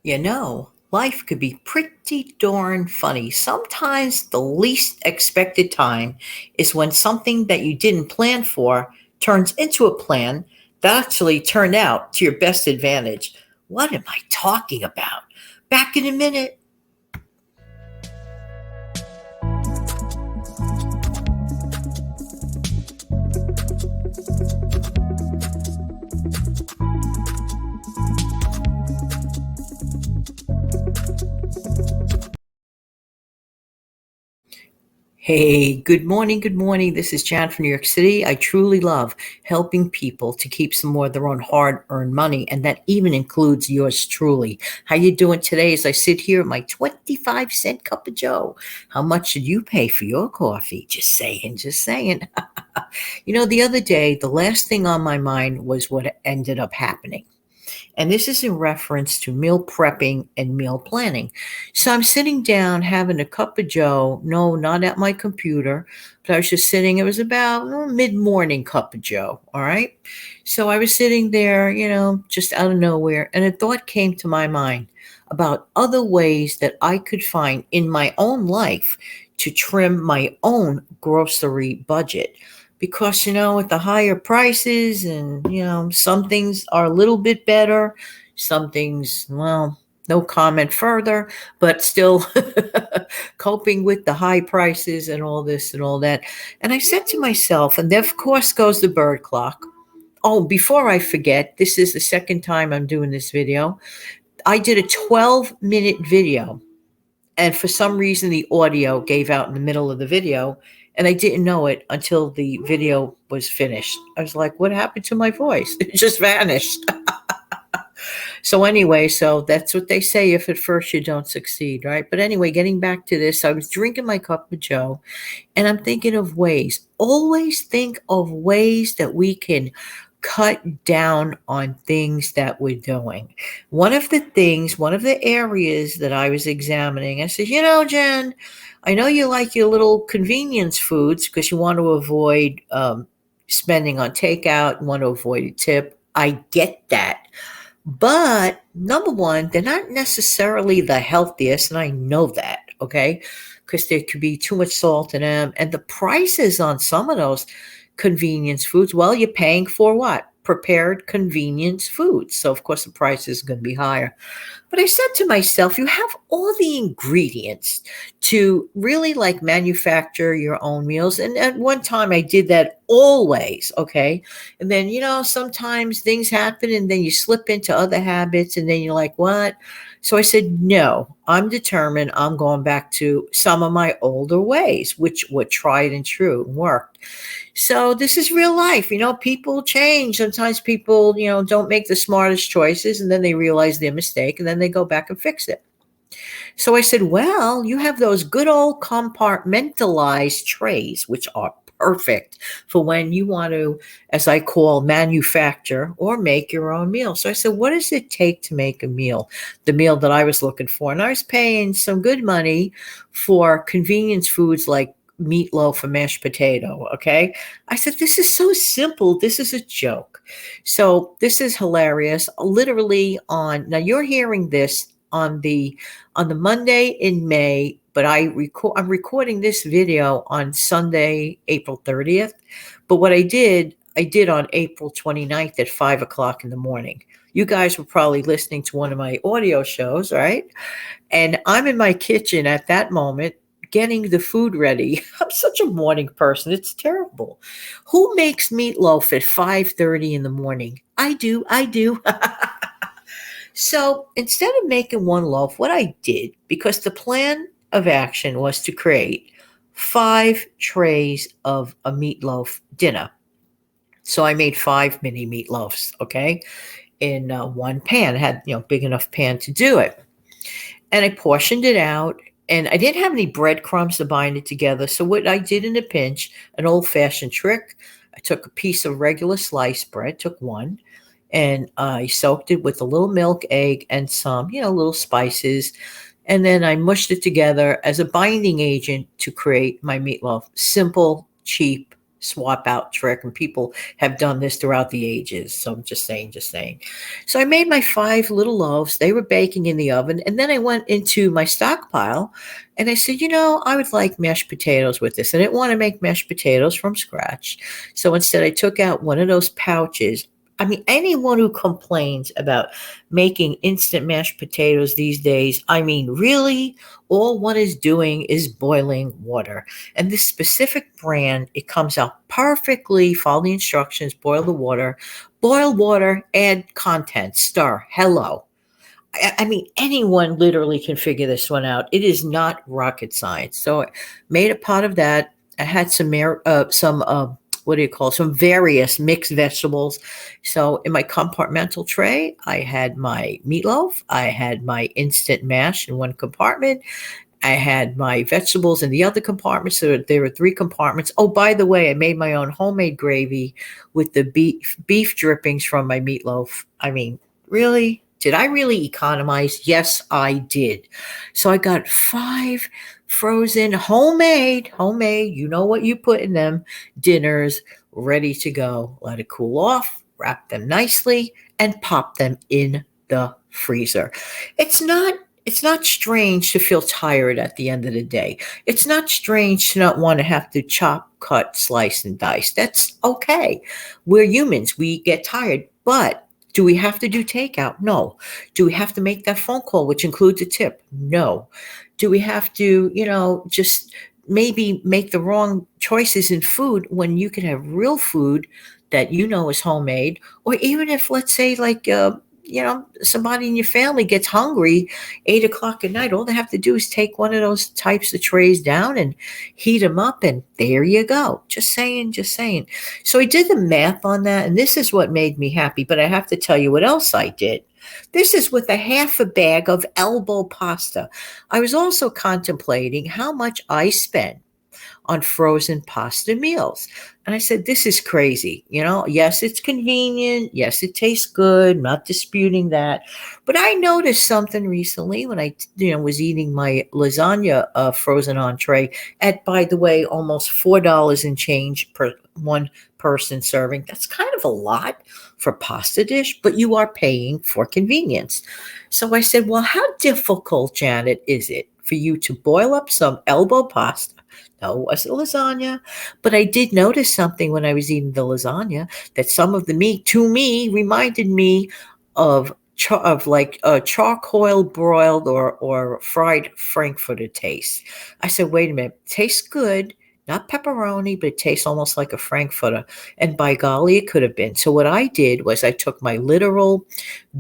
Life could be pretty darn funny. Sometimes the least expected time is when something that you didn't plan for turns into a plan that actually turned out to your best advantage. What am I talking about? Back in a minute. Hey, good morning, good morning. This is Jan from New York City. I truly love helping people to keep some more of their own hard-earned money, and that even includes yours truly. How you doing today as I sit here at my 25-cent cup of joe? How much did you pay for your coffee? Just saying, just saying. The other day, the last thing on my mind was what ended up happening. And this is in reference to meal prepping and meal planning. So I'm sitting down having a cup of joe. No, not at my computer, but I was just sitting. It was about mid morning cup of joe. All right. So I was sitting there, just out of nowhere. And a thought came to my mind about other ways that I could find in my own life to trim my own grocery budget because with the higher prices and some things are a little bit better, some things, well, no comment further, but still coping with the high prices and all this and all that. And I said to myself, and of course goes the bird clock. Oh, before I forget, this is the second time I'm doing this video. I did a 12-minute video, and for some reason the audio gave out in the middle of the video, and I didn't know it until the video was finished. I was like, what happened to my voice? It just vanished. So anyway, so that's what they say, if at first you don't succeed, right? But anyway, getting back to this, I was drinking my cup of joe, and I'm thinking of ways. Always think of ways that we can cut down on things that we're doing. One of the areas that I was examining, I said, Jen, I know you like your little convenience foods because you want to avoid spending on takeout, you want to avoid a tip. I get that. But number one, they're not necessarily the healthiest, and I know that, okay? Because there could be too much salt in them. And the prices on some of those convenience foods, well, you're paying for what? Prepared convenience foods. So, of course, the price is going to be higher. But I said to myself, you have all the ingredients to really like manufacture your own meals. And at one time I did that always. Okay. And then, sometimes things happen and then you slip into other habits and then you're like, what? So I said, no, I'm determined. I'm going back to some of my older ways, which were tried and true and worked. So this is real life. People change. Sometimes people, don't make the smartest choices and then they realize their mistake and then they go back and fix it. So I said, well, you have those good old compartmentalized trays, which are perfect for when you want to, as I call, manufacture or make your own meal. So I said, what does it take to make a meal? The meal that I was looking for. And I was paying some good money for convenience foods like meatloaf and mashed potato. Okay. I said, this is so simple. This is a joke. So this is hilarious. Literally now you're hearing this on the Monday in May, but I'm recording this video on Sunday, April 30th. But what I did on April 29th at 5 o'clock in the morning. You guys were probably listening to one of my audio shows, right? And I'm in my kitchen at that moment getting the food ready. I'm such a morning person. It's terrible. Who makes meatloaf at 5:30 in the morning? I do. I do. So instead of making one loaf, what I did, because the plan of action was to create 5 trays of a meatloaf dinner. So I made 5 mini meatloafs, okay, in one pan. I had, big enough pan to do it. And I portioned it out. And I didn't have any breadcrumbs to bind it together. So what I did in a pinch, an old-fashioned trick, I took a piece of regular sliced bread, took one, and I soaked it with a little milk, egg, and some, little spices. And then I mushed it together as a binding agent to create my meatloaf. Simple, cheap, swap out trick, and people have done this throughout the ages. So I'm just saying, just saying. So I made my 5 little loaves. They were baking in the oven, and then I went into my stockpile, and I said, I would like mashed potatoes with this. I didn't want to make mashed potatoes from scratch, so instead I took out one of those pouches. I mean, anyone who complains about making instant mashed potatoes these days, I mean, really, all one is doing is boiling water. And this specific brand, it comes out perfectly. Follow the instructions, boil water, add contents, stir, hello. I mean, anyone literally can figure this one out. It is not rocket science. So I made a pot of that. I had what do you call it? Some various mixed vegetables. So in my compartmental tray, I had my meatloaf. I had my instant mash in one compartment. I had my vegetables in the other compartment. So there were 3 compartments. Oh, by the way, I made my own homemade gravy with the beef drippings from my meatloaf. I mean, really? Did I really economize? Yes, I did. So I got 5 frozen homemade, you know what you put in them, dinners ready to go. Let it cool off, wrap them nicely, and pop them in the freezer. It's not it's not strange to feel tired at the end of the day. It's not strange to not want to have to chop, cut, slice, and dice. That's okay. We're humans. We get tired. But do we have to do takeout? No. Do we have to make that phone call, which includes a tip? No. Do we have to, just maybe make the wrong choices in food when you can have real food that is homemade? Or even if, let's say, like, somebody in your family gets hungry 8 o'clock at night, all they have to do is take one of those types of trays down and heat them up, and there you go. Just saying, just saying. So I did the math on that, and this is what made me happy. But I have to tell you what else I did. This is with a half a bag of elbow pasta. I was also contemplating how much I spent on frozen pasta meals. And I said, this is crazy. Yes, it's convenient. Yes, it tastes good. Not disputing that. But I noticed something recently when I, was eating my lasagna frozen entree at, by the way, almost $4 and change per one person serving. That's kind of a lot for pasta dish, but you are paying for convenience. So I said, well, how difficult, Janet, is it for you to boil up some elbow pasta? No, it wasn't lasagna, but I did notice something when I was eating the lasagna, that some of the meat, to me, reminded me of like a charcoal broiled or fried frankfurter taste. I said, wait a minute, tastes good, not pepperoni, but it tastes almost like a frankfurter. And by golly, it could have been. So what I did was I took my literal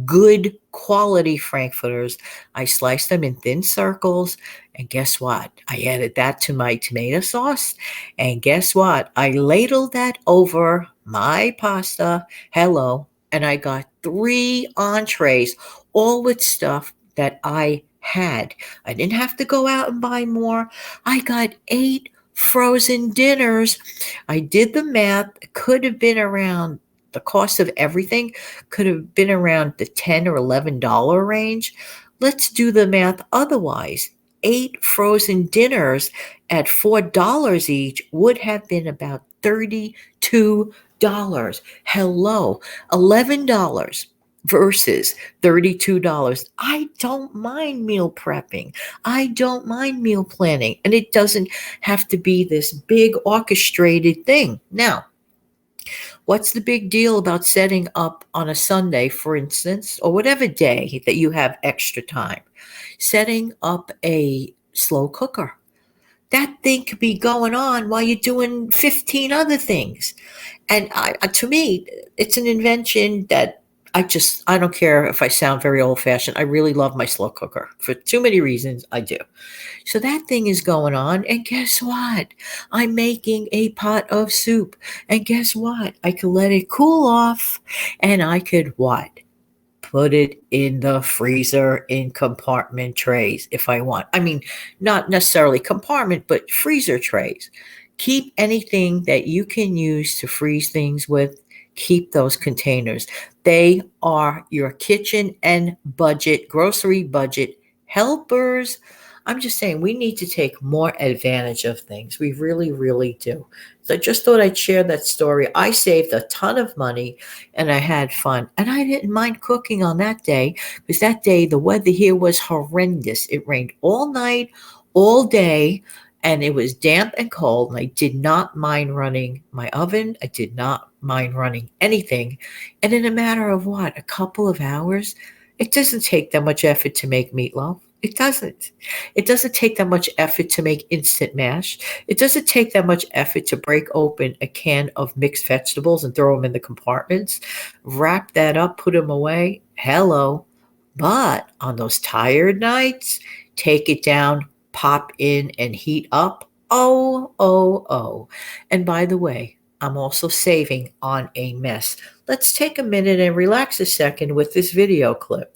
good quality frankfurters. I sliced them in thin circles. And guess what? I added that to my tomato sauce. And guess what? I ladled that over my pasta. Hello. And I got 3 entrees, all with stuff that I had. I didn't have to go out and buy more. I got 8 frozen dinners. I did the math. It could have been around, the cost of everything could have been around the $10 or $11 range. Let's do the math otherwise. 8 frozen dinners at $4 each would have been about $32. Hello, $11 versus $32. I don't mind meal prepping. I don't mind meal planning. And it doesn't have to be this big orchestrated thing. Now, what's the big deal about setting up on a Sunday, for instance, or whatever day that you have extra time? Setting up a slow cooker. That thing could be going on while you're doing 15 other things. And to me, it's an invention that I don't care if I sound very old fashioned. I really love my slow cooker for too many reasons. I do. So that thing is going on. And guess what? I'm making a pot of soup. And guess what? I could let it cool off, and I could what? Put it in the freezer in compartment trays if I want. I mean, not necessarily compartment, but freezer trays. Keep anything that you can use to freeze things with, keep those containers. They are your kitchen and grocery budget helpers. I'm just saying we need to take more advantage of things. We really, really do. So I just thought I'd share that story. I saved a ton of money and I had fun. And I didn't mind cooking on that day because that day the weather here was horrendous. It rained all night, all day, and it was damp and cold. And I did not mind running my oven. I did not mind running anything. And in a matter of what, a couple of hours, it doesn't take that much effort to make meatloaf. It doesn't. It doesn't take that much effort to make instant mash. It doesn't take that much effort to break open a can of mixed vegetables and throw them in the compartments, wrap that up, put them away. Hello. But on those tired nights, take it down, pop in, and heat up. Oh, oh, oh. And by the way, I'm also saving on a mess. Let's take a minute and relax a second with this video clip.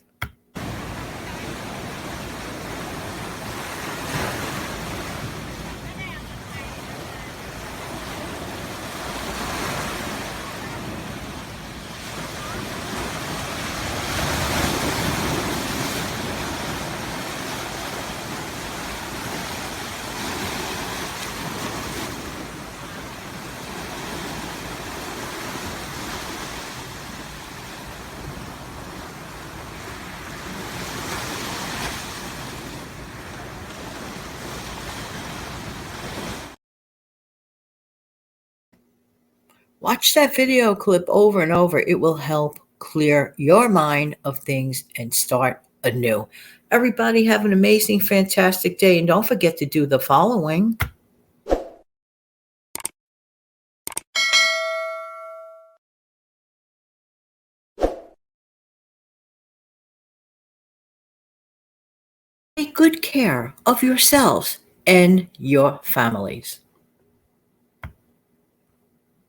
Watch that video clip over and over. It will help clear your mind of things and start anew. Everybody have an amazing, fantastic day. And don't forget to do the following. Take good care of yourselves and your families.